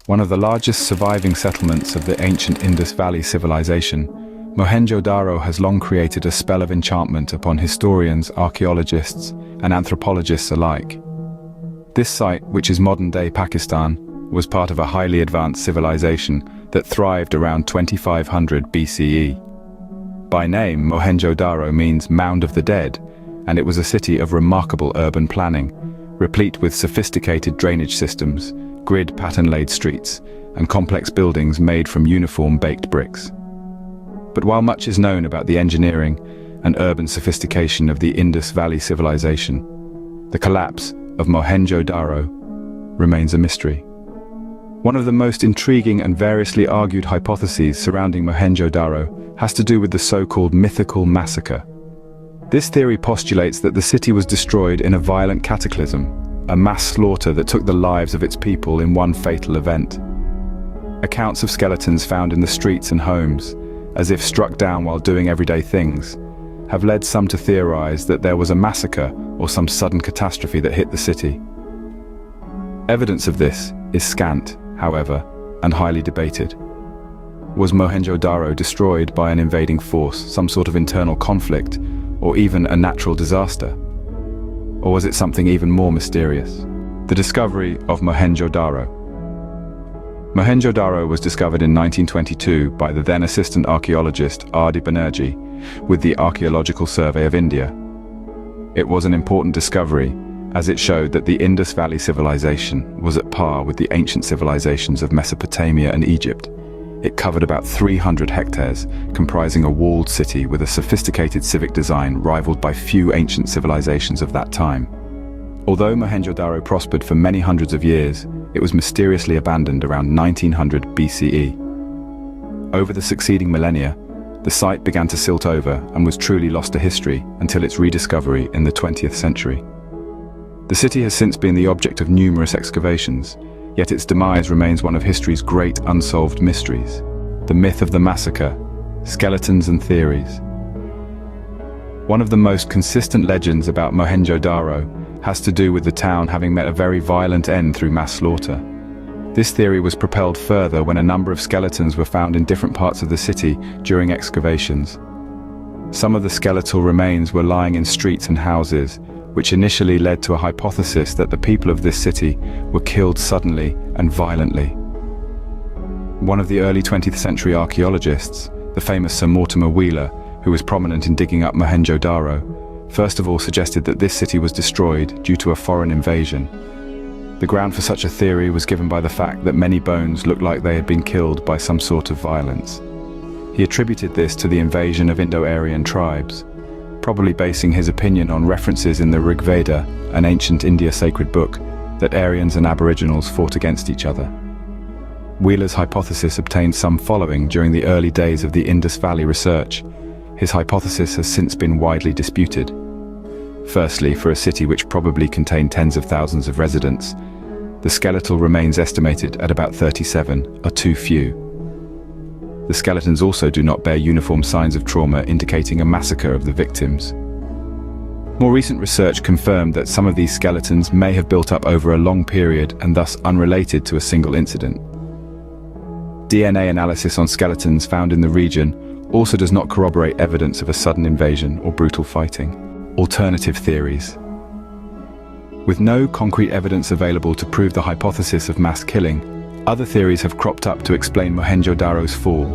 One of the largest surviving settlements of the ancient Indus Valley Civilization, Mohenjo Daro has long created a spell of enchantment upon historians, archaeologists, and anthropologists alike. This site, which is modern-day Pakistan, was part of a highly advanced civilization that thrived around 2500 BCE. By name, Mohenjo Daro means Mound of the Dead, and it was a city of remarkable urban planning, replete with sophisticated drainage systems, grid pattern-laid streets, and complex buildings made from uniform baked bricks. But while much is known about the engineering and urban sophistication of the Indus Valley Civilization, the collapse of Mohenjo Daro remains a mystery. One of the most intriguing and variously argued hypotheses surrounding Mohenjo Daro has to do with the so-called Mythical Massacre. This theory postulates that the city was destroyed in a violent cataclysm, a mass slaughter that took the lives of its people in one fatal event. Accounts of skeletons found in the streets and homes, as if struck down while doing everyday things, have led some to theorize that there was a massacre or some sudden catastrophe that hit the city. Evidence of this is scant, however, and highly debated. Was Mohenjo Daro destroyed by an invading force, some sort of internal conflict, or even a natural disaster? Or was it something even more mysterious? The discovery of Mohenjo Daro. Mohenjo Daro was discovered in 1922 by the then assistant archaeologist R.D. Banerjee with the Archaeological Survey of India. It was an important discovery, as it showed that the Indus Valley Civilization was at par with the ancient civilizations of Mesopotamia and Egypt. It covered about 300 hectares, comprising a walled city with a sophisticated civic design rivaled by few ancient civilizations of that time. Although Mohenjo Daro prospered for many hundreds of years, it was mysteriously abandoned around 1900 BCE. Over the succeeding millennia, the site began to silt over and was truly lost to history until its rediscovery in the 20th century. The city has since been the object of numerous excavations, yet its demise remains one of history's great unsolved mysteries. The myth of the massacre, skeletons and theories. One of the most consistent legends about Mohenjo Daro has to do with the town having met a very violent end through mass slaughter. This theory was propelled further when a number of skeletons were found in different parts of the city during excavations. Some of the skeletal remains were lying in streets and houses, which initially led to a hypothesis that the people of this city were killed suddenly and violently. One of the early 20th century archaeologists, the famous Sir Mortimer Wheeler, who was prominent in digging up Mohenjo Daro, first of all suggested that this city was destroyed due to a foreign invasion. The ground for such a theory was given by the fact that many bones looked like they had been killed by some sort of violence. He attributed this to the invasion of Indo-Aryan tribes, probably basing his opinion on references in the Rig Veda, an ancient India sacred book, that Aryans and Aboriginals fought against each other. Wheeler's hypothesis obtained some following during the early days of the Indus Valley research. His hypothesis has since been widely disputed. Firstly, for a city which probably contained tens of thousands of residents, the skeletal remains estimated at about 37 are too few. The skeletons also do not bear uniform signs of trauma indicating a massacre of the victims. More recent research confirmed that some of these skeletons may have built up over a long period and thus unrelated to a single incident. DNA analysis on skeletons found in the region also does not corroborate evidence of a sudden invasion or brutal fighting. Alternative theories. With no concrete evidence available to prove the hypothesis of mass killing, other theories have cropped up to explain Mohenjo Daro's fall.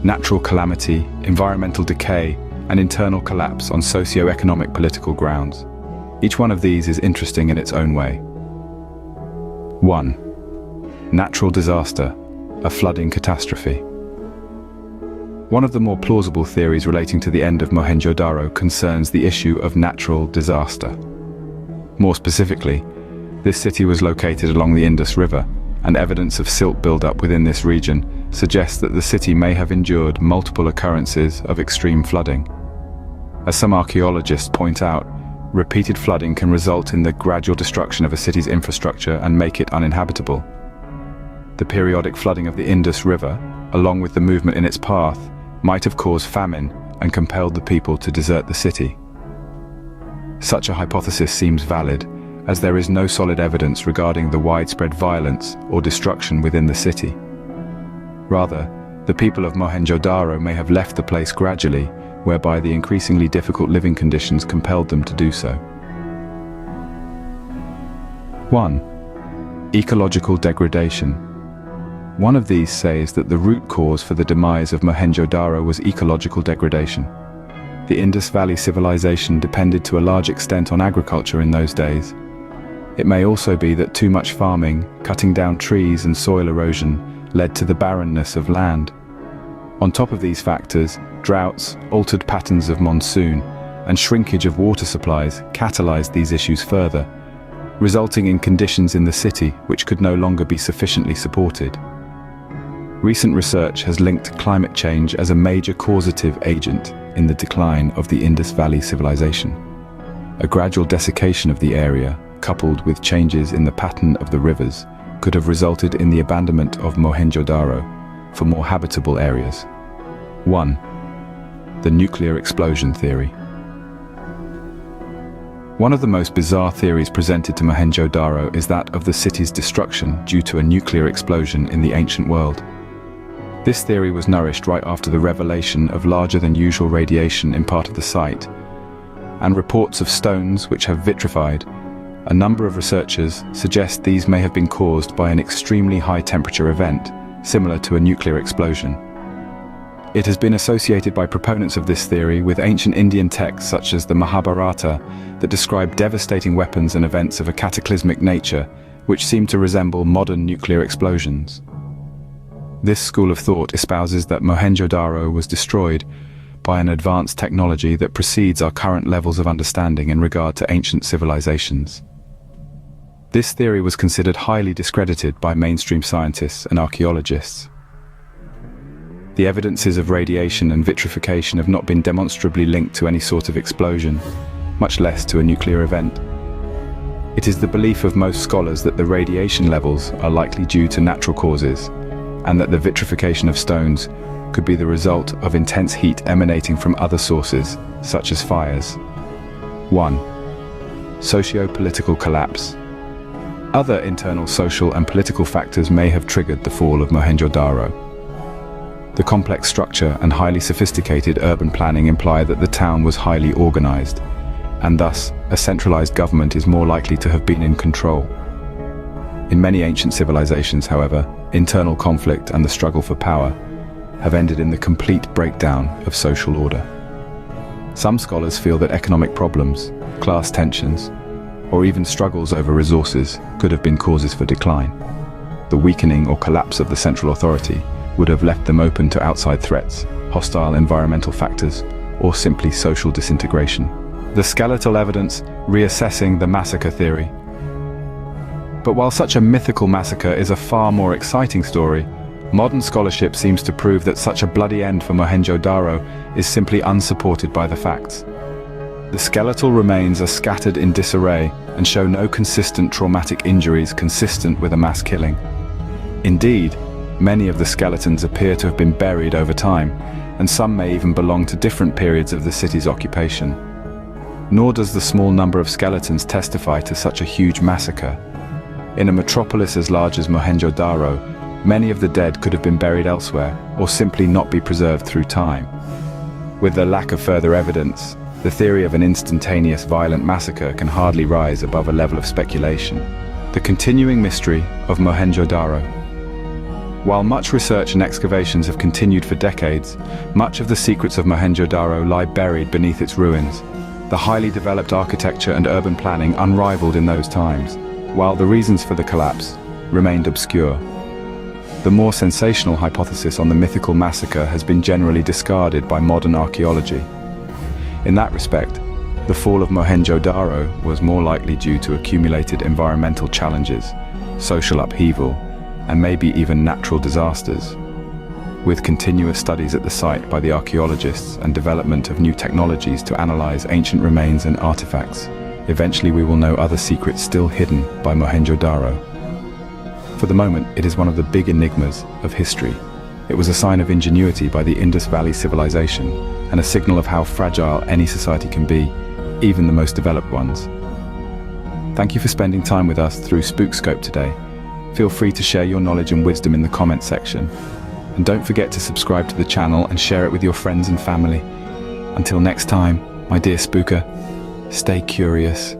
Natural calamity, environmental decay, and internal collapse on socio-economic political grounds. Each one of these is interesting in its own way. 1. Natural disaster, a flooding catastrophe. One of the more plausible theories relating to the end of Mohenjo Daro concerns the issue of natural disaster. More specifically, this city was located along the Indus River, and evidence of silt buildup within this region suggests that the city may have endured multiple occurrences of extreme flooding. As some archaeologists point out, repeated flooding can result in the gradual destruction of a city's infrastructure and make it uninhabitable. The periodic flooding of the Indus River, along with the movement in its path, might have caused famine and compelled the people to desert the city. Such a hypothesis seems valid, as there is no solid evidence regarding the widespread violence or destruction within the city. Rather, the people of Mohenjo Daro may have left the place gradually, whereby the increasingly difficult living conditions compelled them to do so. 1. Ecological degradation. One of these says that the root cause for the demise of Mohenjo Daro was ecological degradation. The Indus Valley Civilization depended to a large extent on agriculture in those days. It may also be that too much farming, cutting down trees and soil erosion led to the barrenness of land. On top of these factors, droughts, altered patterns of monsoon, and shrinkage of water supplies catalyzed these issues further, resulting in conditions in the city which could no longer be sufficiently supported. Recent research has linked climate change as a major causative agent in the decline of the Indus Valley Civilization. A gradual desiccation of the area, coupled with changes in the pattern of the rivers, could have resulted in the abandonment of Mohenjo Daro for more habitable areas. 1. The nuclear explosion theory. One of the most bizarre theories presented to Mohenjo Daro is that of the city's destruction due to a nuclear explosion in the ancient world. This theory was nourished right after the revelation of larger than usual radiation in part of the site, and reports of stones which have vitrified. A number of researchers suggest these may have been caused by an extremely high temperature event, similar to a nuclear explosion. It has been associated by proponents of this theory with ancient Indian texts such as the Mahabharata that describe devastating weapons and events of a cataclysmic nature which seem to resemble modern nuclear explosions. This school of thought espouses that Mohenjo Daro was destroyed by an advanced technology that precedes our current levels of understanding in regard to ancient civilizations. This theory was considered highly discredited by mainstream scientists and archaeologists. The evidences of radiation and vitrification have not been demonstrably linked to any sort of explosion, much less to a nuclear event. It is the belief of most scholars that the radiation levels are likely due to natural causes, and that the vitrification of stones could be the result of intense heat emanating from other sources, such as fires. 1. Socio-political collapse. Other internal social and political factors may have triggered the fall of Mohenjo Daro. The complex structure and highly sophisticated urban planning imply that the town was highly organized, and thus a centralized government is more likely to have been in control. In many ancient civilizations, however, internal conflict and the struggle for power have ended in the complete breakdown of social order. Some scholars feel that economic problems, class tensions, or even struggles over resources could have been causes for decline. The weakening or collapse of the central authority would have left them open to outside threats, hostile environmental factors, or simply social disintegration. The skeletal evidence reassessing the massacre theory. But while such a mythical massacre is a far more exciting story, modern scholarship seems to prove that such a bloody end for Mohenjo Daro is simply unsupported by the facts. The skeletal remains are scattered in disarray and show no consistent traumatic injuries consistent with a mass killing. Indeed, many of the skeletons appear to have been buried over time, and some may even belong to different periods of the city's occupation. Nor does the small number of skeletons testify to such a huge massacre. In a metropolis as large as Mohenjo Daro, many of the dead could have been buried elsewhere or simply not be preserved through time. With the lack of further evidence, the theory of an instantaneous violent massacre can hardly rise above a level of speculation. The continuing mystery of Mohenjo Daro. While much research and excavations have continued for decades, much of the secrets of Mohenjo Daro lie buried beneath its ruins. The highly developed architecture and urban planning unrivaled in those times, while the reasons for the collapse remained obscure. The more sensational hypothesis on the mythical massacre has been generally discarded by modern archaeology. In that respect, the fall of Mohenjo Daro was more likely due to accumulated environmental challenges, social upheaval, and maybe even natural disasters. With continuous studies at the site by the archaeologists and development of new technologies to analyze ancient remains and artifacts, eventually we will know other secrets still hidden by Mohenjo Daro. For the moment, it is one of the big enigmas of history. It was a sign of ingenuity by the Indus Valley Civilization, and a signal of how fragile any society can be, even the most developed ones. Thank you for spending time with us through Spookscope today. Feel free to share your knowledge and wisdom in the comment section. And don't forget to subscribe to the channel and share it with your friends and family. Until next time, my dear spooker, stay curious.